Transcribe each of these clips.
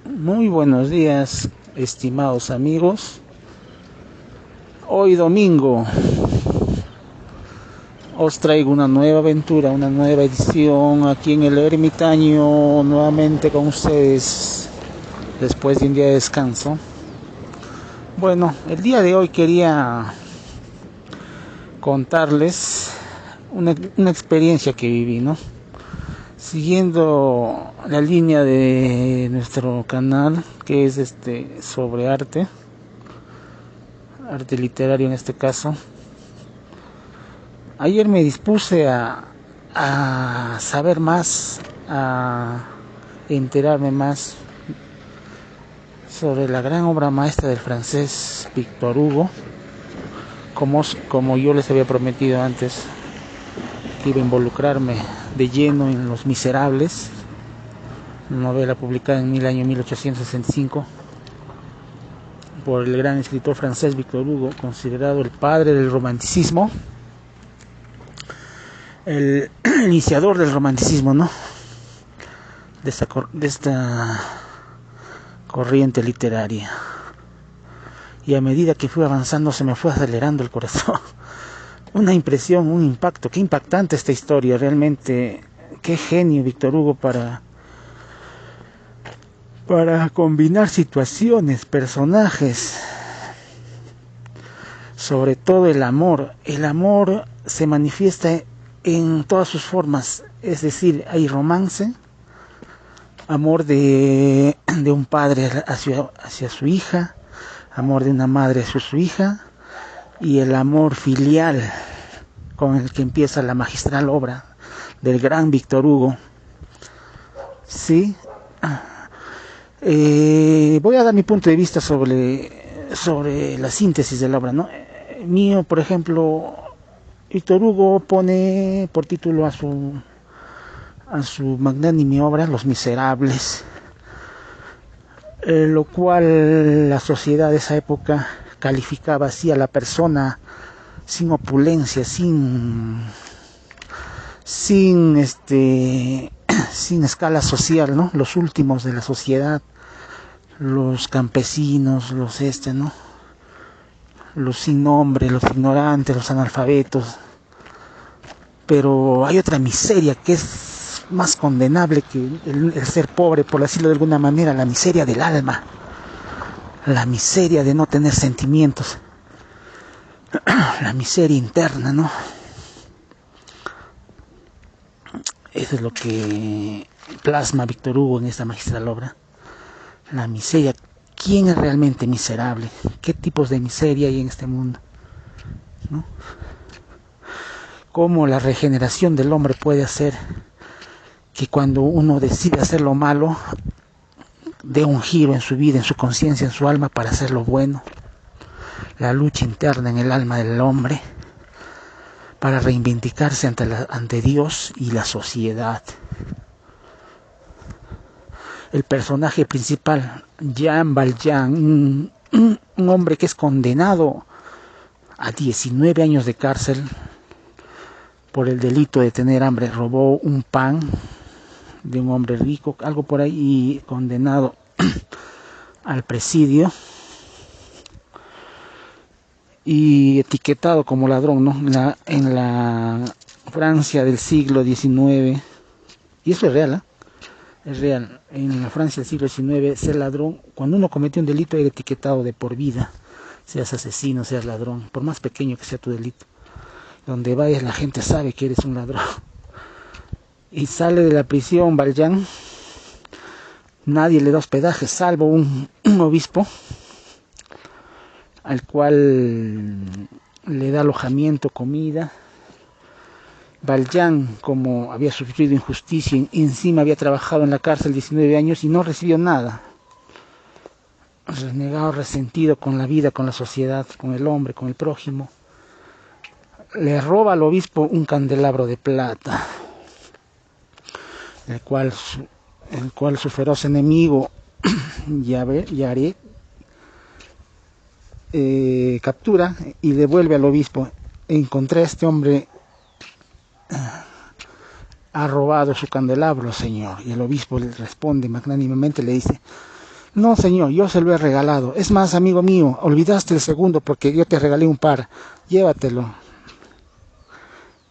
Muy buenos días, estimados amigos. Hoy domingo os traigo una nueva aventura, una nueva edición aquí en el Ermitaño, nuevamente con ustedes después de un día de descanso. Bueno, el día de hoy quería contarles una experiencia que viví, ¿no? Siguiendo la línea de nuestro canal, que es sobre arte literario en este caso. Ayer me dispuse a saber más, a enterarme más sobre la gran obra maestra del francés Victor Hugo, como yo les había prometido antes, que iba a involucrarme de lleno en Los Miserables, novela publicada en el año 1865 por el gran escritor francés Victor Hugo, considerado el padre del romanticismo, el iniciador del romanticismo, ¿no? De esta corriente literaria. Y a medida que fui avanzando se me fue acelerando el corazón. Una impresión, un impacto. Qué impactante esta historia, realmente. Qué genio Victor Hugo para combinar situaciones, personajes, sobre todo el amor. El amor se manifiesta en todas sus formas, es decir, hay romance, amor de un padre hacia su hija, amor de una madre hacia su hija, y el amor filial con el que empieza la magistral obra del gran Victor Hugo. Sí. Voy a dar mi punto de vista sobre la síntesis de la obra, ¿no? Mío, por ejemplo, Victor Hugo pone por título a su magnánime obra Los Miserables, lo cual la sociedad de esa época calificaba así a la persona sin opulencia, sin escala social, ¿no? Los últimos de la sociedad, los campesinos, ¿no? Los sin nombre, los ignorantes, los analfabetos. Pero hay otra miseria que es más condenable que el ser pobre, por decirlo de alguna manera, la miseria del alma, la miseria de no tener sentimientos, la miseria interna, ¿no? Eso es lo que plasma Victor Hugo en esta magistral obra. La miseria. ¿Quién es realmente miserable? ¿Qué tipos de miseria hay en este mundo? ¿No? Cómo la regeneración del hombre puede hacer que cuando uno decide hacer lo malo, dé un giro en su vida, en su conciencia, en su alma para hacer lo bueno. La lucha interna en el alma del hombre para reivindicarse ante Dios y la sociedad. El personaje principal, Jean Valjean, un hombre que es condenado a 19 años de cárcel por el delito de tener hambre. Robó un pan de un hombre rico, algo por ahí, y condenado al presidio y etiquetado como ladrón, ¿no? En la Francia del siglo XIX, y eso es real, ¿eh? Es real. En la Francia del siglo XIX, ser ladrón, cuando uno comete un delito, era etiquetado de por vida, seas asesino, seas ladrón, por más pequeño que sea tu delito. Donde vayas la gente sabe que eres un ladrón. Y sale de la prisión Valjean, nadie le da hospedaje, salvo un obispo, al cual le da alojamiento, comida. Valjean, como había sufrido injusticia, encima había trabajado en la cárcel 19 años y no recibió nada. Renegado, resentido con la vida, con la sociedad, con el hombre, con el prójimo. Le roba al obispo un candelabro de plata, el cual su feroz enemigo Yaré captura y devuelve al obispo. Encontré a este hombre ha robado su candelabro, señor. Y el obispo le responde magnánimamente, le dice, no, señor, yo se lo he regalado. Es más, amigo mío, olvidaste el segundo porque yo te regalé un par. Llévatelo.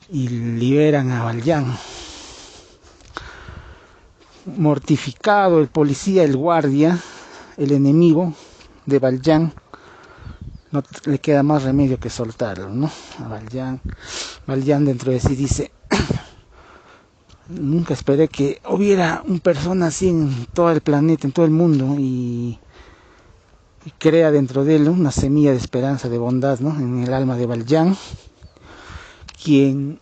Y liberan a Valjean. Mortificado el policía, el guardia, el enemigo de Valjean, no le queda más remedio que soltarlo, ¿no? A Valjean. Valjean dentro de sí dice, nunca esperé que hubiera una persona así en todo el planeta, en todo el mundo, y crea dentro de él una semilla de esperanza, de bondad, ¿no? En el alma de Valjean, quien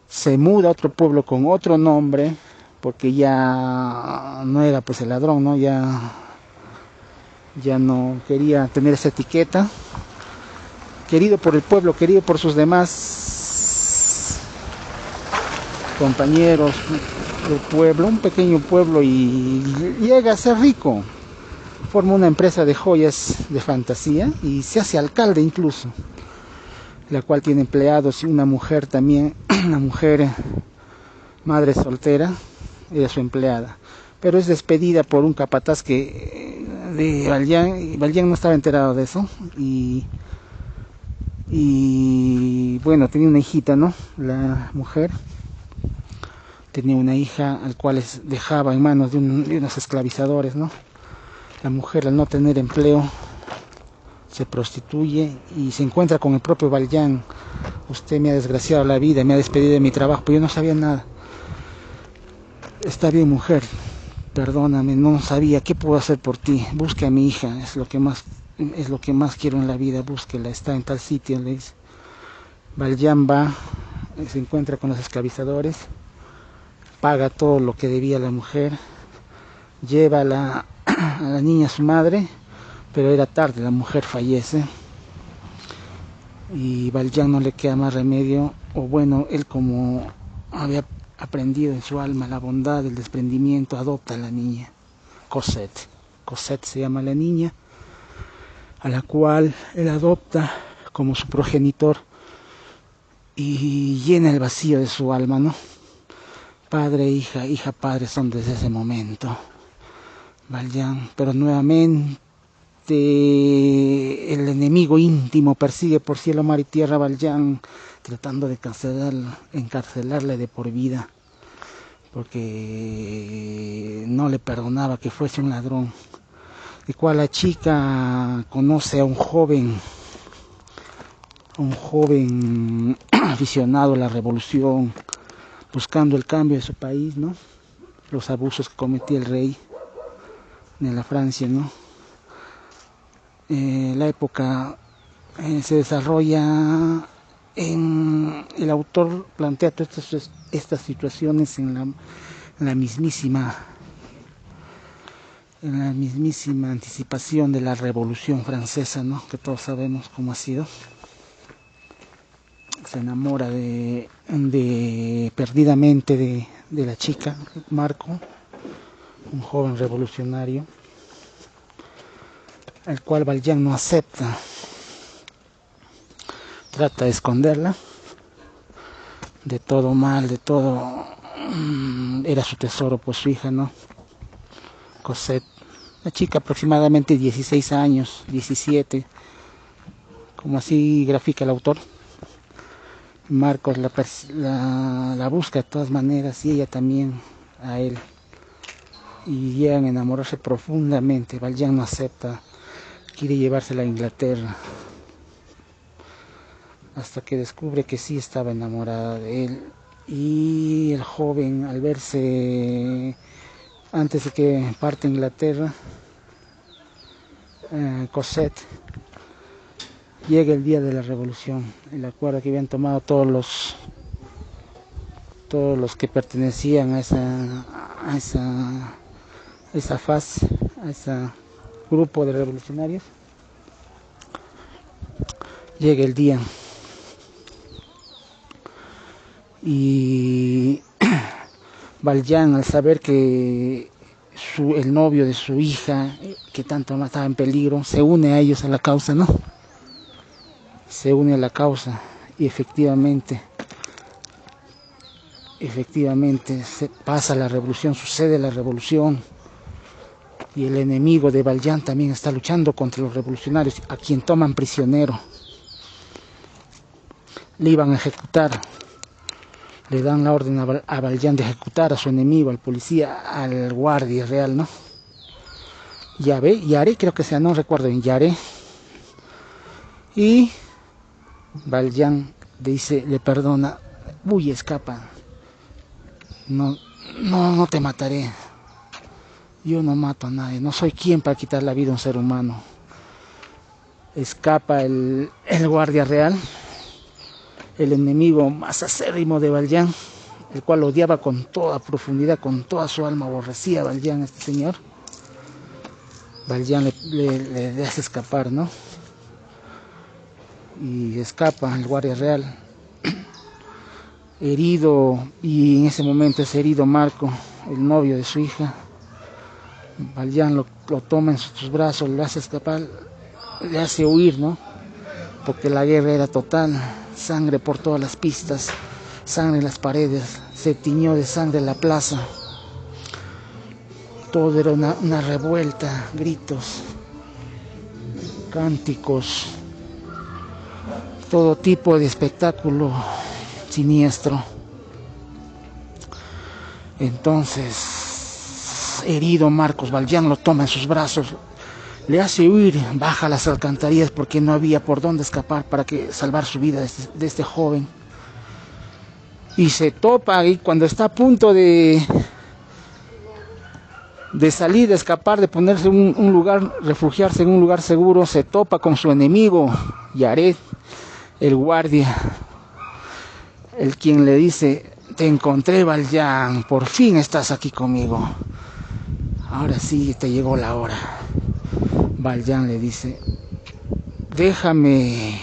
se muda a otro pueblo con otro nombre, porque ya no era pues el ladrón, ¿no? Ya no quería tener esa etiqueta. Querido por el pueblo, querido por sus demás compañeros del pueblo, un pequeño pueblo, y llega a ser rico. Forma una empresa de joyas de fantasía y se hace alcalde incluso, la cual tiene empleados y una mujer también, una mujer madre soltera, era su empleada, pero es despedida por un capataz de Valjean, y Valjean no estaba enterado de eso, y bueno, tenía una hijita, ¿no? La mujer tenía una hija al cual dejaba en manos de unos esclavizadores, ¿no? La mujer, al no tener empleo, se prostituye y se encuentra con el propio Valjean. Usted me ha desgraciado la vida, me ha despedido de mi trabajo, pero yo no sabía nada. Está bien, mujer, perdóname, no sabía, ¿qué puedo hacer por ti? Busque a mi hija, es lo que más quiero en la vida, búsquela, está en tal sitio, le dice. Valjean va, se encuentra con los esclavizadores, paga todo lo que debía la mujer, lleva a la niña a su madre, pero era tarde, la mujer fallece, y Valjean no le queda más remedio, o bueno, él como había aprendido en su alma la bondad, el desprendimiento, adopta a la niña, Cosette. Cosette se llama la niña, a la cual él adopta como su progenitor y llena el vacío de su alma, ¿no? Padre, hija, hija, padre son desde ese momento. Valjean, pero nuevamente el enemigo íntimo persigue por cielo, mar y tierra a Valjean, tratando de encarcelarle de por vida, porque no le perdonaba que fuese un ladrón. De cual la chica conoce a un joven aficionado a la revolución, buscando el cambio de su país, ¿no? Los abusos que cometía el rey de la Francia, ¿no? La época se desarrolla el autor plantea todas estas situaciones en la mismísima anticipación de la Revolución Francesa, ¿no? Que todos sabemos cómo ha sido. Se enamora perdidamente de la chica, Marco, un joven revolucionario, el cual Valjean no acepta. Trata de esconderla de todo mal, de todo. Era su tesoro, pues su hija, ¿no? Cosette, la chica aproximadamente 16 años, 17, como así grafica el autor. Marcos la busca de todas maneras y ella también a él, y llegan a enamorarse profundamente. Valjean no acepta, quiere llevársela a Inglaterra, hasta que descubre que sí estaba enamorada de él, y el joven, al verse antes de que parte a Inglaterra, Cosette, llega el día de la revolución, el acuerdo que habían tomado todos los que pertenecían a esa faz, a ese grupo de revolucionarios. Llega el día y Valjean, al saber que el novio de su hija, que tanto estaba en peligro, se une a ellos, a la causa, ¿no? Se une a la causa, y efectivamente efectivamente se pasa la revolución, sucede la revolución, y el enemigo de Valjean también está luchando contra los revolucionarios, a quien toman prisionero. Le iban a ejecutar, le dan la orden a Valjean de ejecutar a su enemigo, al policía, al guardia real, ¿no? Yaré, creo que sea, no recuerdo bien, Yaré. Y Valjean le perdona, escapa, no te mataré, yo no mato a nadie, no soy quien para quitar la vida a un ser humano. Escapa el guardia real, el enemigo más acérrimo de Valjean, el cual odiaba con toda profundidad, con toda su alma, aborrecía a Valjean, este señor. Valjean le hace escapar, ¿no? Y escapa el guardia real, herido, y en ese momento es herido Marco, el novio de su hija. Valjean lo toma en sus brazos, le hace escapar, le hace huir, ¿no? Porque la guerra era total, sangre por todas las pistas, sangre en las paredes, se tiñó de sangre la plaza. Todo era una revuelta, gritos, cánticos, todo tipo de espectáculo siniestro. Entonces, herido Marcos, Valjean lo toma en sus brazos, le hace huir, baja a las alcantarillas porque no había por dónde escapar para salvar su vida de este joven. Y se topa, y cuando está a punto de salir, de escapar, de ponerse en un lugar, refugiarse en un lugar seguro, se topa con su enemigo, Yaret, el guardia, el quien le dice: te encontré, Valjean, por fin estás aquí conmigo, ahora sí te llegó la hora. Valjean le dice: déjame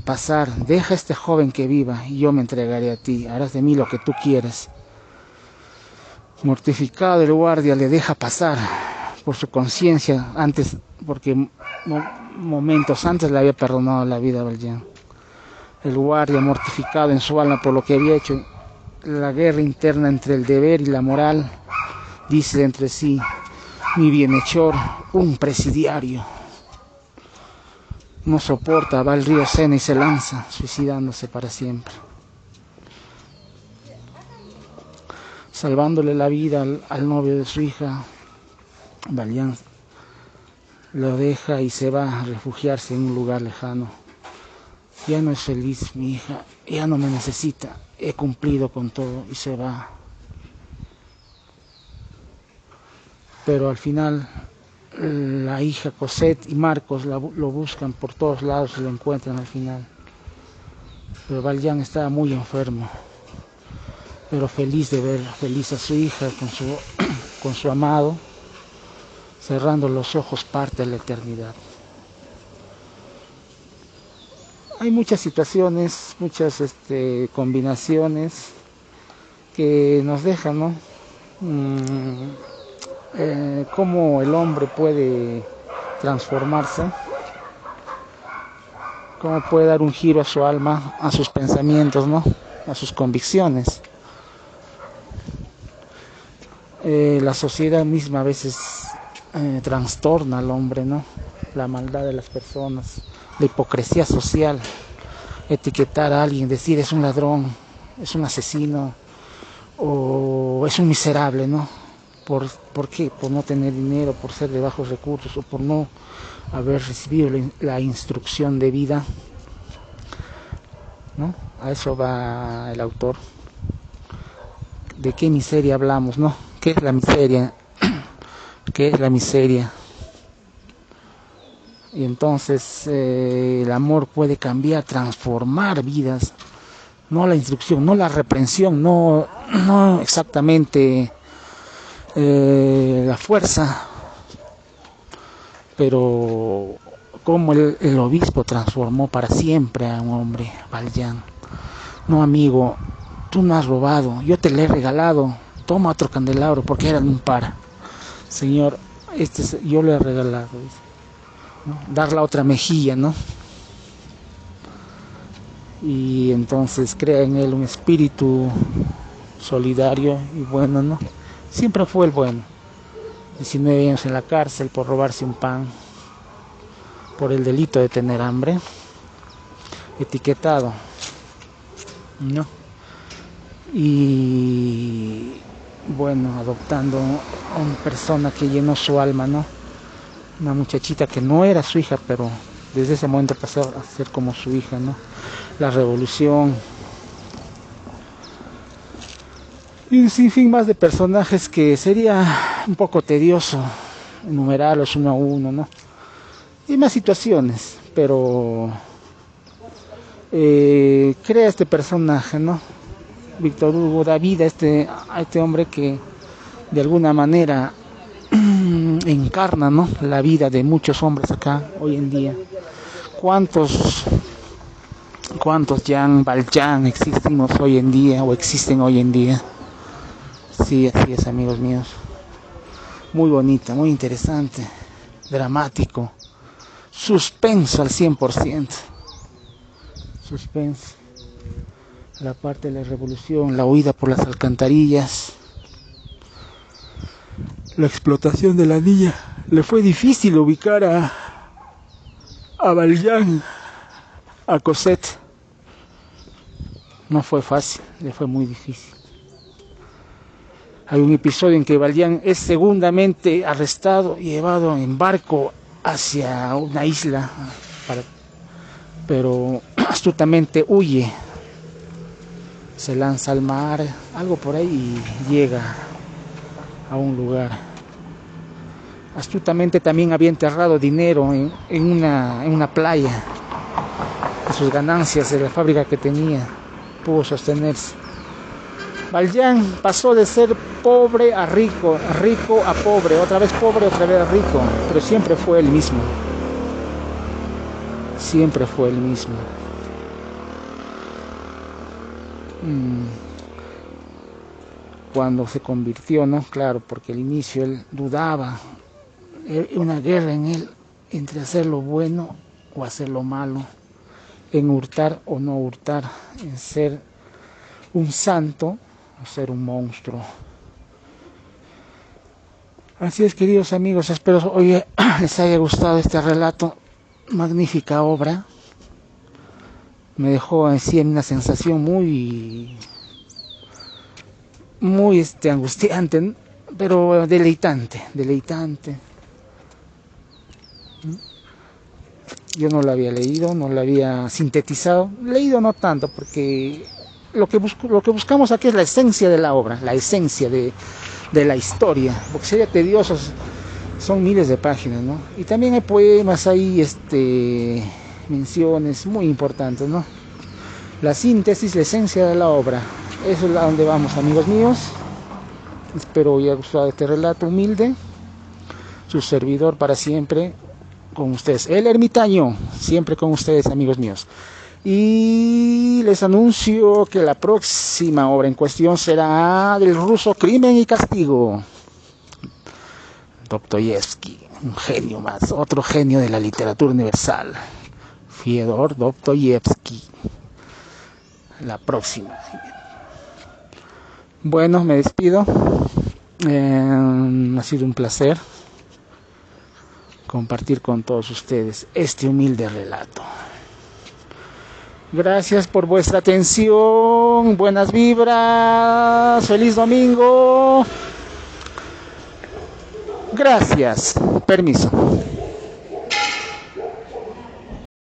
pasar, deja a este joven que viva y yo me entregaré a ti, harás de mí lo que tú quieras. Mortificado, el guardia le deja pasar por su conciencia, antes, porque momentos antes le había perdonado la vida a Valjean. El guardia, mortificado en su alma por lo que había hecho, la guerra interna entre el deber y la moral, dice entre sí: mi bienhechor, un presidiario, no soporta, va al río Sena y se lanza, suicidándose para siempre. Salvándole la vida al novio de su hija, Valjean lo deja y se va a refugiarse en un lugar lejano. Ya no es feliz mi hija, ya no me necesita, he cumplido con todo, y se va. Pero al final la hija Cosette y Marcos lo buscan por todos lados y lo encuentran al final. Pero Valjean estaba muy enfermo, pero feliz de ver feliz a su hija con su amado, cerrando los ojos, parte de la eternidad. Hay muchas situaciones, muchas combinaciones que nos dejan, ¿no? Cómo el hombre puede transformarse, cómo puede dar un giro a su alma, a sus pensamientos, ¿no? A sus convicciones. La sociedad misma a veces trastorna al hombre, ¿no? La maldad de las personas, la hipocresía social, etiquetar a alguien, decir es un ladrón, es un asesino o es un miserable, ¿no? ¿Por qué? Por no tener dinero, por ser de bajos recursos o por no haber recibido la instrucción de vida, ¿no? A eso va el autor. ¿De qué miseria hablamos, no? ¿Qué es la miseria? ¿Qué es la miseria? Y entonces el amor puede cambiar, transformar vidas, no la instrucción, no la reprensión, no exactamente la fuerza, pero como el obispo transformó para siempre a un hombre, Valjean. No, amigo, tú no has robado, yo te lo he regalado, toma otro candelabro porque eran un par. Señor, yo le he regalado, ¿no? Dar la otra mejilla, ¿no? y entonces crea en él un espíritu solidario y bueno, ¿no? Siempre fue el bueno. 19 años en la cárcel por robarse un pan, por el delito de tener hambre, etiquetado, ¿no? Y bueno, adoptando a una persona que llenó su alma, ¿no? Una muchachita que no era su hija, pero desde ese momento pasó a ser como su hija, ¿no? La revolución y un sinfín más de personajes que sería un poco tedioso enumerarlos uno a uno, ¿no? Y más situaciones, pero crea este personaje, ¿no? Víctor Hugo da vida a este hombre que de alguna manera encarna, ¿no? La vida de muchos hombres acá hoy en día. ¿Cuántos Jean Valjean existimos hoy en día o existen hoy en día? Sí, así es, amigos míos. Muy bonita, muy interesante, dramático, suspenso al 100%. Suspenso. La parte de la revolución, la huida por las alcantarillas, la explotación de la niña. Le fue difícil ubicar a Valjean, a Cosette. No fue fácil, le fue muy difícil. Hay un episodio en que Valjean es segundamente arrestado y llevado en barco hacia una isla, pero astutamente huye. Se lanza al mar, algo por ahí, y llega a un lugar. Astutamente también había enterrado dinero en una playa. De sus ganancias de la fábrica que tenía, pudo sostenerse. Valjean pasó de ser pobre a rico, rico a pobre, otra vez pobre, otra vez rico, pero siempre fue el mismo. Siempre fue el mismo. Cuando se convirtió, ¿no? Claro, porque al inicio él dudaba, una guerra en él entre hacer lo bueno o hacer lo malo, en hurtar o no hurtar, en ser un santo o ser un monstruo. Así es, queridos amigos, espero hoy les haya gustado este relato, magnífica obra. Me dejó así en una sensación muy angustiante, pero deleitante. Yo no lo había leído, no lo había sintetizado, leído no tanto, porque lo que buscamos aquí es la esencia de la obra, la esencia de la historia, porque sería tedioso, son miles de páginas, ¿no? Y también hay poemas, hay menciones muy importantes, ¿no? La síntesis, la esencia de la obra, eso es a donde vamos, amigos míos. Espero os haya gustado este relato humilde. Su servidor para siempre con ustedes, el ermitaño, siempre con ustedes, amigos míos. Y les anuncio que la próxima obra en cuestión será del ruso Crimen y Castigo. Dostoyevsky, un genio más, otro genio de la literatura universal. Fyodor Dostoyevsky. La próxima. Bueno, me despido. Ha sido un placer compartir con todos ustedes este humilde relato. Gracias por vuestra atención, buenas vibras, feliz domingo. Gracias, permiso.